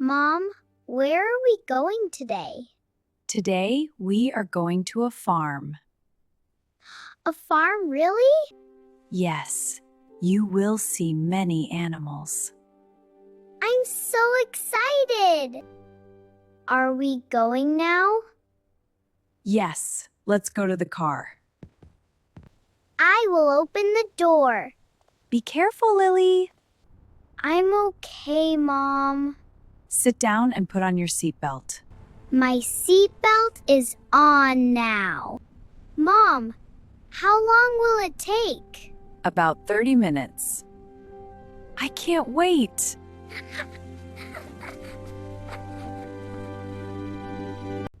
Mom, where are we going today? Today, we are going to a farm. A farm, really? Yes, you will see many animals. I'm so excited! Are we going now? Yes, let's go to the car. I will open the door. Be careful, Lily. I'm okay, Mom. Sit down and put on your seatbelt. My seatbelt is on now. Mom, how long will it take? About 30 minutes. I can't wait.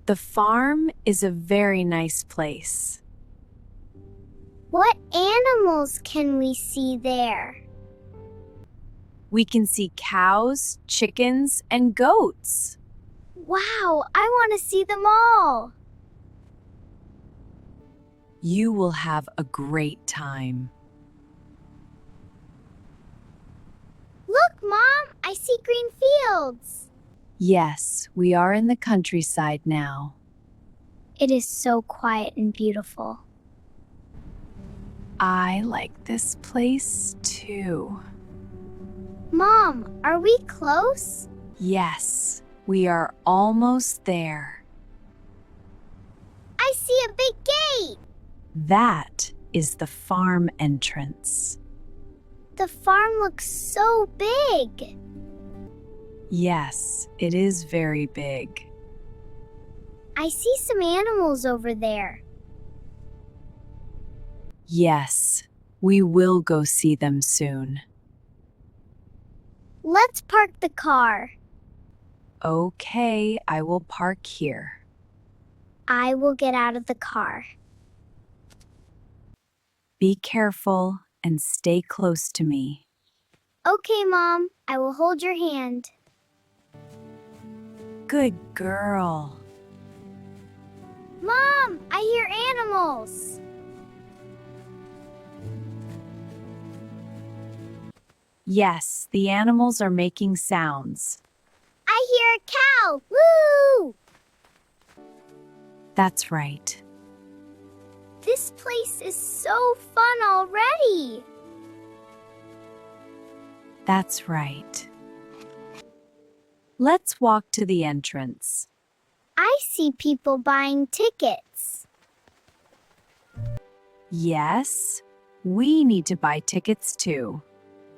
The farm is a very nice place. What animals can we see there? We can see cows, chickens, and goats. Wow, I want to see them all. You will have a great time. Look, Mom, I see green fields. Yes, we are in the countryside now. It is so quiet and beautiful. I like this place too. Mom, are we close? Yes, we are almost there. I see a big gate. That is the farm entrance. The farm looks so big. Yes, it is very big. I see some animals over there. Yes, we will go see them soon. Let's park the car. Okay, I will park here. I will get out of the car. Be careful and stay close to me. Okay, Mom, I will hold your hand. Good girl. Mom, I hear animals. Yes, the animals are making sounds. I hear a cow. Woo! That's right. This place is so fun already. That's right. Let's walk to the entrance. I see people buying tickets. Yes, we need to buy tickets too.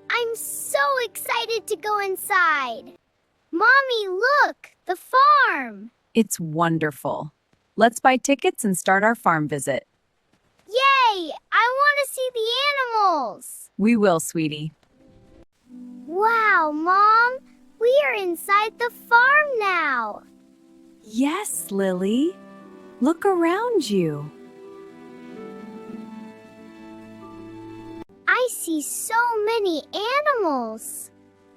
I'm so excited to go inside. Mommy, look, the farm. It's wonderful. Let's buy tickets and start our farm visit. Yay! I want to see the animals. We will, sweetie. Wow, Mom, we are inside the farm now. Yes, Lily. Look around you. I see so many animals.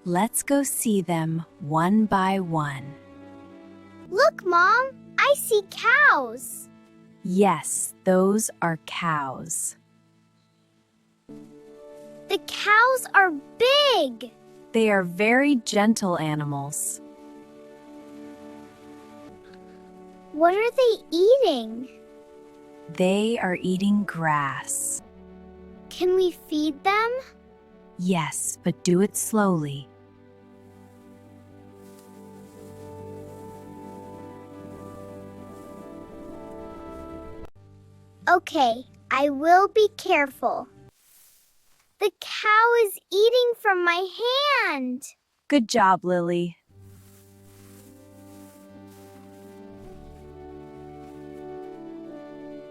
Let's go see them one by one. Look, Mom, I see cows. Yes, those are cows. The cows are big. They are very gentle animals. What are they eating? They are eating grass. Can we feed them? Yes, but do it slowly. Okay, I will be careful. The cow is eating from my hand. Good job, Lily.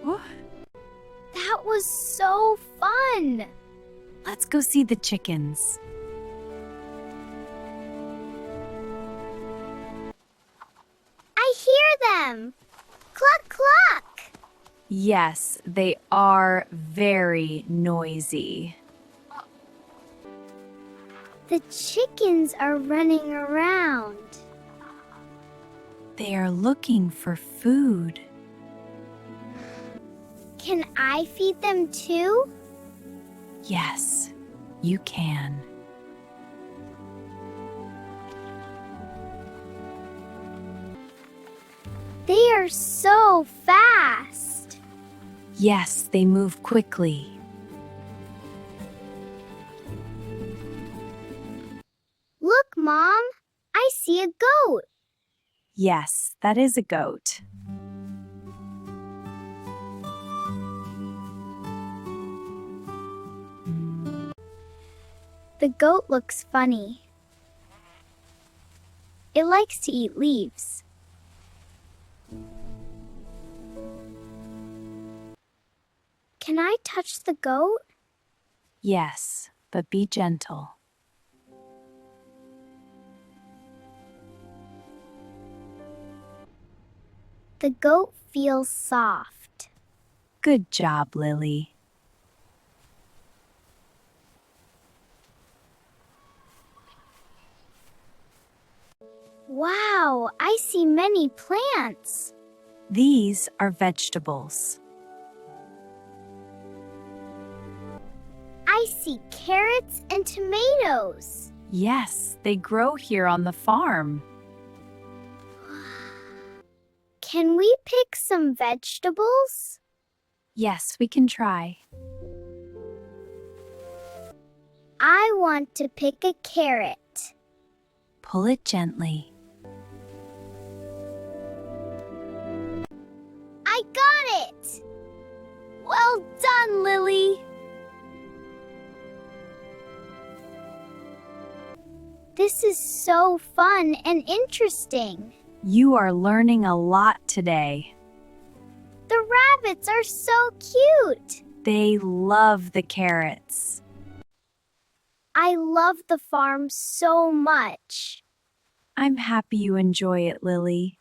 Oh, That was so fun. let's go see the chickens. I hear them. Cluck, cluck. Yes, they are very noisy. The chickens are running around. They are looking for food. Can I feed them too? Yes, you can. They are so fast. Yes, they move quickly. Look, Mom, I see a goat. Yes, that is a goat. The goat looks funny. It likes to eat leaves. Can I touch the goat? Yes, but be gentle. The goat feels soft. Good job, Lily. Wow, I see many plants. These are vegetables. I see carrots and tomatoes. Yes, they grow here on the farm. Can we pick some vegetables? Yes, we can try. I want to pick a carrot. Pull it gently. I got it! Well done, Lily! This is so fun and interesting. You are learning a lot today. The rabbits are so cute. They love the carrots. I love the farm so much. I'm happy you enjoy it, Lily.